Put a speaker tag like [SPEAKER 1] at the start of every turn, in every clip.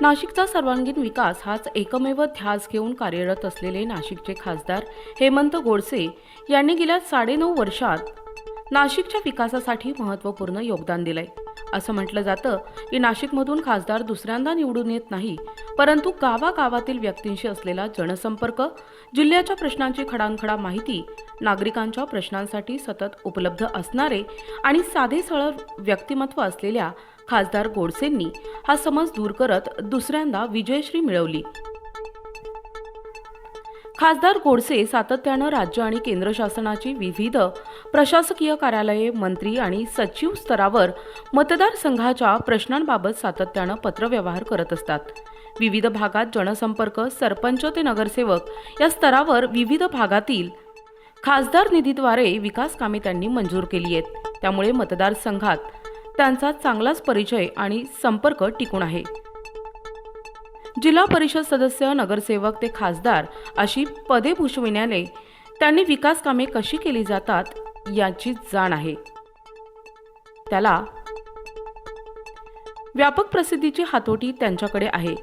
[SPEAKER 1] नाशिकचा सर्वांगीण विकास हाच एकमेव ध्यास घेऊन कार्यरत असलेले नाशिकचे खासदार हेमंत गोडसे यांनी गेल्या 9.5 वर्षात नाशिकच्या विकासासाठी महत्त्वपूर्ण योगदान दिलंय। असं म्हटलं जातं की नाशिकमधून खासदार दुसऱ्यांदा निवडून येत नाही, परंतु गावागावातील व्यक्तींशी असलेला जनसंपर्क, जिल्ह्याच्या प्रश्नांची खडानखडा माहिती, नागरिकांच्या प्रश्नांसाठी सतत उपलब्ध असणारे आणि साधे सरळ व्यक्तिमत्व असलेल्या खासदार गोडसेंनी हा समज दूर करत दुसऱ्यांदा विजयश्री मिळवली। खासदार गोडसे सातत्यानं राज्य आणि केंद्र शासनाची विविध प्रशासकीय कार्यालये, मंत्री आणि सचिव स्तरावर मतदारसंघाच्या प्रश्नांबाबत सातत्यानं पत्रव्यवहार करत असतात। विविध भागात जनसंपर्क, सरपंच ते नगरसेवक या स्तरावर विविध भागातील खासदार निधीद्वारे विकास कामे त्यांनी मंजूर केली आहेत। त्यामुळे मतदारसंघात त्यांचा चांगलाच परिचय आणि संपर्क टिकून आहे। जिल्हा परिषद सदस्य, नगरसेवक ते खासदार अशी पदे भूषविण्याने त्यांनी विकास कामे कशी केली जातात याची जाण आहे। त्याला व्यापक प्रसिद्धीची हातोटी त्यांच्याकडे आहे।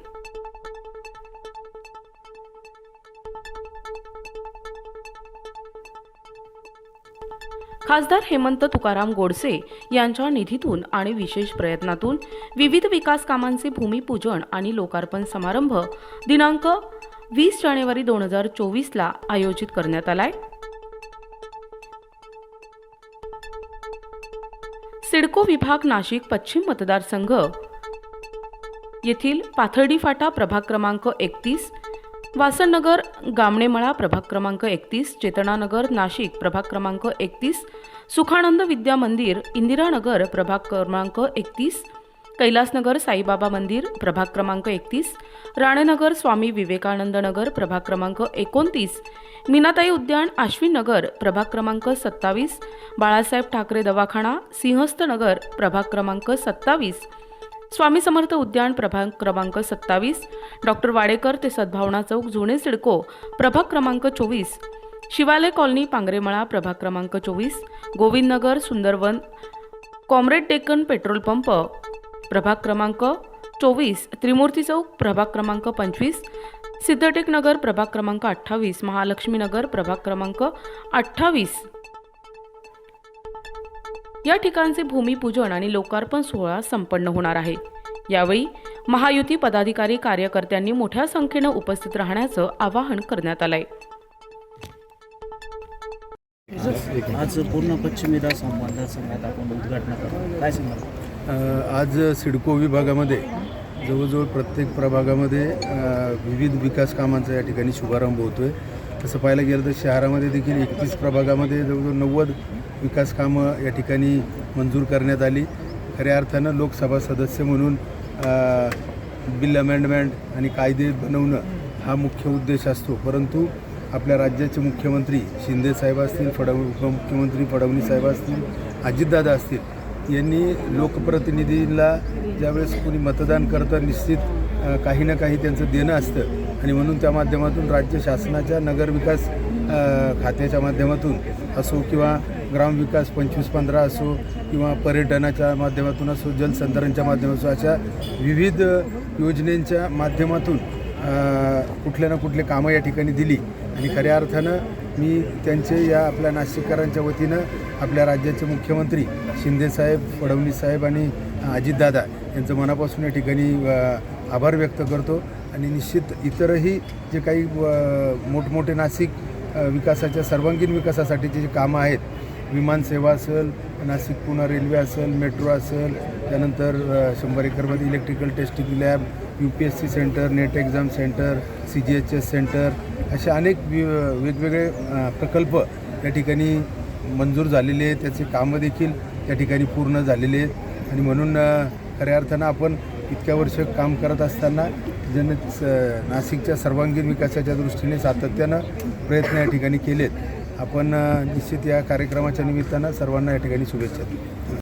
[SPEAKER 1] खासदार हेमंत तुकाराम गोडसे यांच्या निधीतून आणि विशेष प्रयत्नातून विविध विकास कामांचे भूमिपूजन आणि लोकार्पण समारंभ दिनांक 20 जानेवारी 2024 ला आयोजित करण्यात आलाय। सिडको विभाग नाशिक पश्चिम मतदारसंघ येथील पाथर्डी फाटा प्रभाग क्रमांक 31, वासननगर गामणेमळा प्रभाग क्रमांक 31, चेतनानगर नाशिक प्रभाग क्रमांक 31, सुखानंद विद्या मंदिर इंदिरानगर प्रभाग क्रमांक 31, कैलासनगर साईबाबा मंदिर प्रभाग क्रमांक 31, राणेनगर स्वामी विवेकानंद नगर प्रभाग क्रमांक 29, मीनाताई उद्यान आश्विन नगर प्रभाग क्रमांक 27, बाळासाहेब ठाकरे दवाखाना सिंहस्थ नगर प्रभाग क्रमांक 27, स्वामी समर्थ उद्यान प्रभाग क्रमांक 27, डॉक्टर वाडेकर ते सद्भावना चौक जुने सिडको प्रभाग क्रमांक 24, शिवालय कॉलनी पांगरेमळा प्रभाग क्रमांक 24, Govindnagar Sundarvan comrade Deccan petrol pump प्रभाग क्रमांक 24, त्रिमूर्ती चौक प्रभाग क्रमांक 25, सिद्धटेक नगर प्रभाग क्रमांक 28, महालक्ष्मी नगर प्रभाग क्रमांक 28 या ठिकाणचे भूमिपूजन आणि लोकार्पण सोहळा संपन्न होणार आहे। यावेळी महायुती पदाधिकारी कार्यकर्त्यांनी मोठ्या संख्येने उपस्थित राहण्याचं आवाहन करण्यात आलंय।
[SPEAKER 2] आज पूर्ण पश्चिम मतदारसंघात आपण उद्घाटन करतो, काय सांगाल?
[SPEAKER 3] आज सिडको विभागामध्ये जवळजवळ प्रत्येक प्रभागामध्ये विविध विकास कामांचा या ठिकाणी शुभारंभ होतोय। तसं पाहायला गेलं तर शहरामध्ये देखील 31 प्रभागामध्ये जवळजवळ 90 विकास कामं या ठिकाणी मंजूर करण्यात आली। खऱ्या अर्थानं लोकसभा सदस्य म्हणून बिल अमेंडमेंट आणि कायदे बनवणं हा मुख्य उद्देश असतो, परंतु आपल्या राज्याचे मुख्यमंत्री शिंदे साहेब असतील, उपमुख्यमंत्री फडणवीस साहेब असतील, अजितदादा असतील यांनी लोकप्रतिनिधीला ज्यावेळेस कोणी मतदान करतं निश्चित काही ना काही त्यांचं देणं असतं आणि म्हणून त्या माध्यमातून राज्य शासनाच्या नगरविकास खात्याच्या माध्यमातून असो किंवा ग्रामविकास 25-15 असो किंवा पर्यटनाच्या माध्यमातून असो, जलसंधारणच्या माध्यमातून अशा विविध योजनेच्या माध्यमातून कुठल्या ना कुठले कामं या ठिकाणी दिली आणि खऱ्या अर्थानं मी त्यांचे या आपल्या नाशिककरांच्या वतीनं आपल्या राज्याचे मुख्यमंत्री शिंदेसाहेब, फडणवीस साहेब आणि अजितदादा यांचं मनापासून या ठिकाणी आभार व्यक्त करतो आणि निश्चित इतरही जे काही मोठमोठे नाशिक विकासाच्या सर्वांगीण विकासासाठीचे जे कामं आहेत, विमानसेवा असेल, नाशिक पुणे रेल्वे असेल, मेट्रो असेल, त्यानंतर 100 एकरमध्ये electrical testing lab, UPSC centre, net exam centre, CGHS centre असे अनेक वेगवेगळे प्रकल्प या ठिकाणी मंजूर झालेले आहेत। त्याचे कामं देखील त्या ठिकाणी पूर्ण झालेले आहेत आणि म्हणून खऱ्या अर्थानं आपण इतक्या वर्ष काम करत असताना नाशिकच्या सर्वांगीण विकासाच्या दृष्टीने सातत्यानं प्रयत्न या ठिकाणी केलेत। आपण निश्चित या कार्यक्रमाच्या निमित्तानं सर्वांना या ठिकाणी शुभेच्छा देऊ।